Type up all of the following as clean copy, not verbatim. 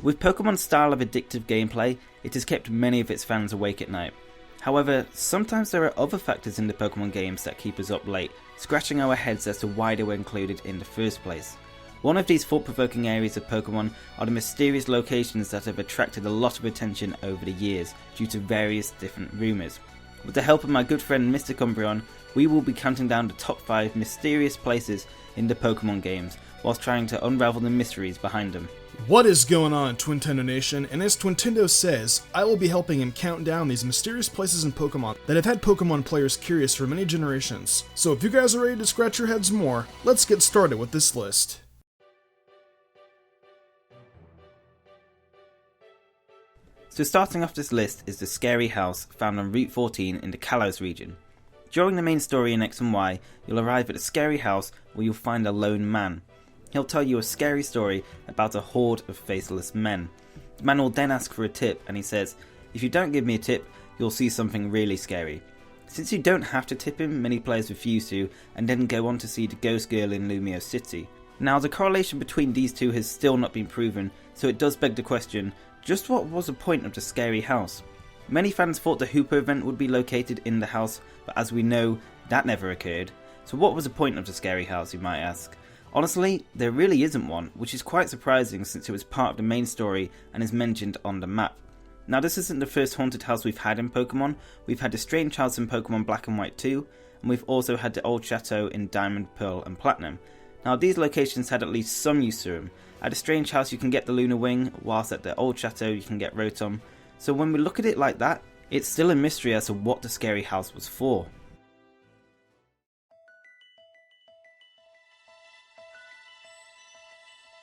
With Pokemon's style of addictive gameplay, it has kept many of its fans awake at night. However, sometimes there are other factors in the Pokemon games that keep us up late, scratching our heads as to why they were included in the first place. One of these thought-provoking areas of Pokemon are the mysterious locations that have attracted a lot of attention over the years due to various different rumours. With the help of my good friend MysticUmbreon, we will be counting down the top 5 mysterious places in the Pokemon games, whilst trying to unravel the mysteries behind them. What is going on, Twintendo Nation? And as Twintendo says, I will be helping him count down these mysterious places in Pokemon that have had Pokemon players curious for many generations. So if you guys are ready to scratch your heads more, let's get started with this list. So starting off this list is the Scary House found on Route 14 in the Kalos region. During the main story in X and Y, you'll arrive at a scary house where you'll find a lone man. He'll tell you a scary story about a horde of faceless men. The man will then ask for a tip, and he says, if you don't give me a tip, you'll see something really scary. Since you don't have to tip him, many players refuse to, and then go on to see the ghost girl in Lumio City. Now the correlation between these two has still not been proven, so it does beg the question, just what was the point of the scary house? Many fans thought the Hooper event would be located in the house, but as we know, that never occurred. So what was the point of the scary house, you might ask? Honestly, there really isn't one, which is quite surprising since it was part of the main story and is mentioned on the map. Now this isn't the first haunted house we've had in Pokemon. We've had the strange house in Pokemon Black and White 2, and we've also had the old chateau in Diamond, Pearl and Platinum. Now these locations had at least some use to them. At the strange house you can get the Lunar Wing, whilst at the old chateau you can get Rotom. So when we look at it like that, it's still a mystery as to what the scary house was for.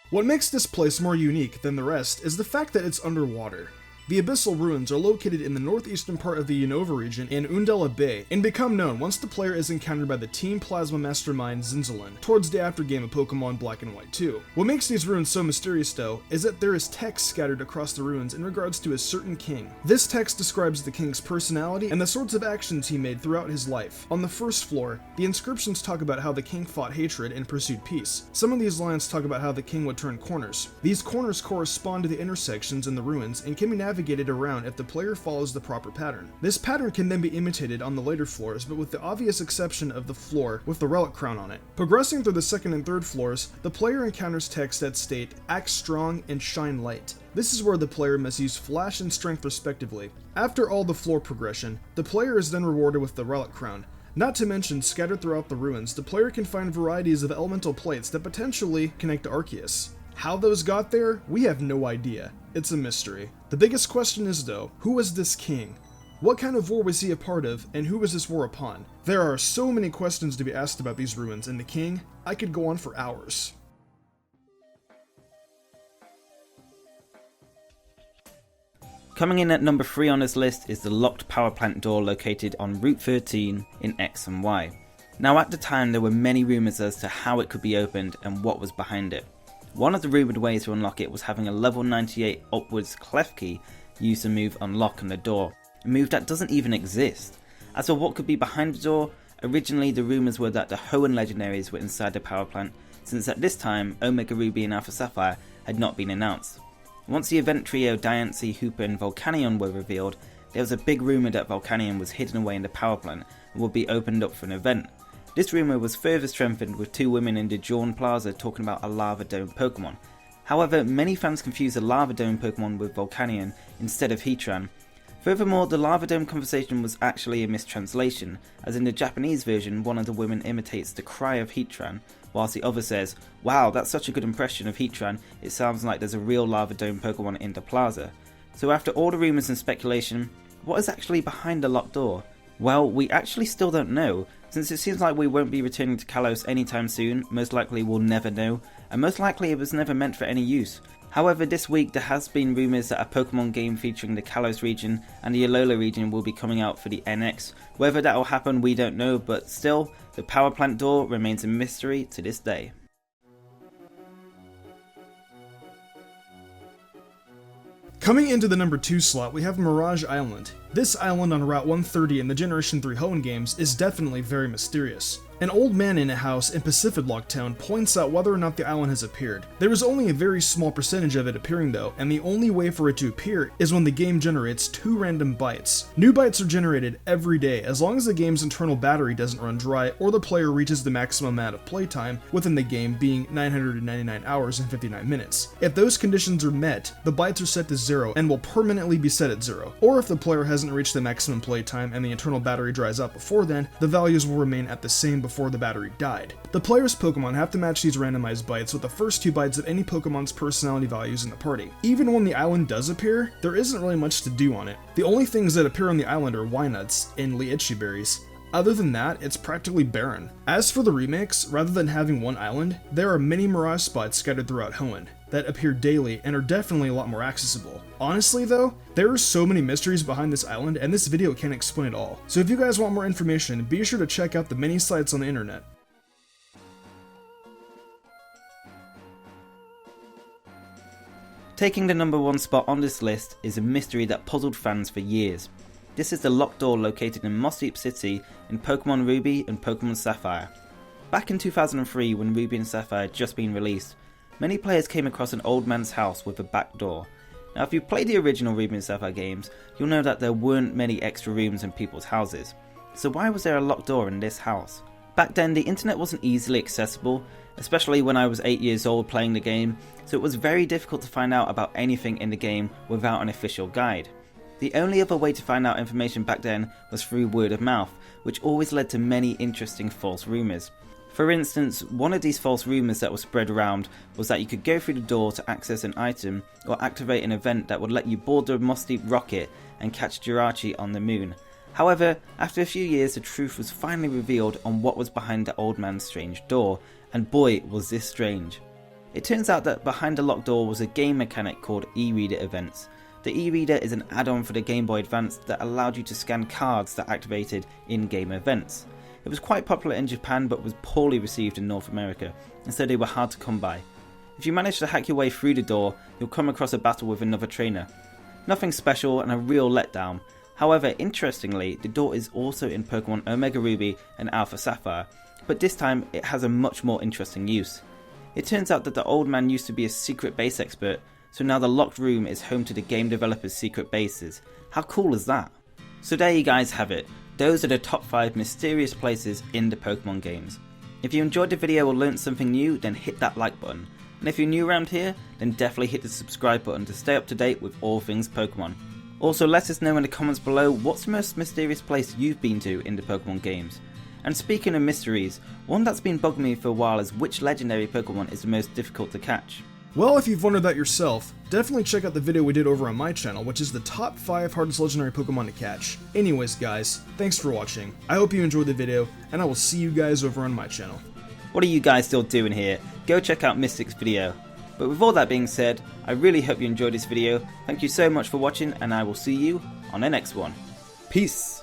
What makes this place more unique than the rest is the fact that it's underwater. The Abyssal Ruins are located in the northeastern part of the Unova region in Undella Bay, and become known once the player is encountered by the Team Plasma mastermind Zinzalin, towards the aftergame of Pokemon Black and White 2. What makes these ruins so mysterious though, is that there is text scattered across the ruins in regards to a certain king. This text describes the king's personality and the sorts of actions he made throughout his life. On the first floor, the inscriptions talk about how the king fought hatred and pursued peace. Some of these lines talk about how the king would turn corners. These corners correspond to the intersections in the ruins and can be navigated around if the player follows the proper pattern. This pattern can then be imitated on the later floors, but with the obvious exception of the floor with the relic crown on it. Progressing through the second and third floors, the player encounters texts that state, act strong and shine light. This is where the player must use flash and strength respectively. After all the floor progression, the player is then rewarded with the relic crown. Not to mention, scattered throughout the ruins, the player can find varieties of elemental plates that potentially connect to Arceus. How those got there, we have no idea. It's a mystery. The biggest question is though, who was this king? What kind of war was he a part of, and who was this war upon? There are so many questions to be asked about these ruins and the king, I could go on for hours. Coming in at number 3 on this list is the locked power plant door located on Route 13 in X and Y. Now at the time there were many rumours as to how it could be opened and what was behind it. One of the rumoured ways to unlock it was having a level 98 upwards clef key used to move unlock on the door, a move that doesn't even exist. As for what could be behind the door, originally the rumours were that the Hoenn legendaries were inside the power plant, since at this time Omega Ruby and Alpha Sapphire had not been announced. Once the event trio Diancie, Hooper and Volcanion were revealed, there was a big rumour that Volcanion was hidden away in the power plant and would be opened up for an event. This rumour was further strengthened with 2 women in the Jorn Plaza talking about a Lava Dome Pokemon. However, many fans confuse the Lava Dome Pokemon with Volcanion instead of Heatran. Furthermore, the Lava Dome conversation was actually a mistranslation, as in the Japanese version one of the women imitates the cry of Heatran, whilst the other says, "Wow, that's such a good impression of Heatran, it sounds like there's a real Lava Dome Pokemon in the plaza." So after all the rumours and speculation, what is actually behind the locked door? Well, we actually still don't know. Since it seems like we won't be returning to Kalos anytime soon, most likely we'll never know, and most likely it was never meant for any use. However, this week there has been rumours that a Pokemon game featuring the Kalos region and the Alola region will be coming out for the NX. Whether that will happen we don't know, but still, the power plant door remains a mystery to this day. Coming into the number 2 slot, we have Mirage Island. This island on Route 130 in the Generation 3 Hoenn games is definitely very mysterious. An old man in a house in Pacific Locktown points out whether or not the island has appeared. There is only a very small percentage of it appearing though, and the only way for it to appear is when the game generates 2 random bytes. New bytes are generated every day as long as the game's internal battery doesn't run dry or the player reaches the maximum amount of playtime within the game, being 999 hours and 59 minutes. If those conditions are met, the bytes are set to 0 and will permanently be set at 0. Or if the player hasn't reached the maximum playtime and the internal battery dries out before then, the values will remain at the same before the battery died. The player's Pokemon have to match these randomized bytes with the first 2 bytes of any Pokemon's personality values in the party. Even when the island does appear, there isn't really much to do on it. The only things that appear on the island are Wynuts and Liichi berries. Other than that, it's practically barren. As for the remakes, rather than having one island, there are many Mirage spots scattered throughout Hoenn that appear daily and are definitely a lot more accessible. Honestly though, there are so many mysteries behind this island and this video can't explain it all. So if you guys want more information, be sure to check out the many sites on the internet. Taking the number 1 spot on this list is a mystery that puzzled fans for years. This is the locked door located in Mossdeep City in Pokémon Ruby and Pokémon Sapphire. Back in 2003, when Ruby and Sapphire had just been released, many players came across an old man's house with a back door. Now if you played the original Ruby and Sapphire games, you'll know that there weren't many extra rooms in people's houses. So why was there a locked door in this house? Back then the internet wasn't easily accessible, especially when I was 8 years old playing the game, so it was very difficult to find out about anything in the game without an official guide. The only other way to find out information back then was through word of mouth, which always led to many interesting false rumours. For instance, one of these false rumours that was spread around was that you could go through the door to access an item or activate an event that would let you board the Mossdeep rocket and catch Jirachi on the moon. However, after a few years the truth was finally revealed on what was behind the old man's strange door, and boy was this strange. It turns out that behind the locked door was a game mechanic called e-reader events. The e-reader is an add-on for the Game Boy Advance that allowed you to scan cards that activated in-game events. It was quite popular in Japan but was poorly received in North America, and so they were hard to come by. If you manage to hack your way through the door, you'll come across a battle with another trainer. Nothing special and a real letdown. However, interestingly, the door is also in Pokemon Omega Ruby and Alpha Sapphire, but this time it has a much more interesting use. It turns out that the old man used to be a secret base expert, so now the locked room is home to the game developer's secret bases. How cool is that? So there you guys have it. Those are the top 5 mysterious places in the Pokemon games. If you enjoyed the video or learnt something new, then hit that like button. And if you're new around here, then definitely hit the subscribe button to stay up to date with all things Pokemon. Also let us know in the comments below what's the most mysterious place you've been to in the Pokemon games. And speaking of mysteries, one that's been bugging me for a while is which legendary Pokemon is the most difficult to catch. Well, if you've wondered that yourself, definitely check out the video we did over on my channel, which is the top 5 hardest legendary Pokemon to catch. Anyways guys, thanks for watching. I hope you enjoyed the video, and I will see you guys over on my channel. What are you guys still doing here? Go check out Mystic's video. But with all that being said, I really hope you enjoyed this video. Thank you so much for watching, and I will see you on the next one. Peace!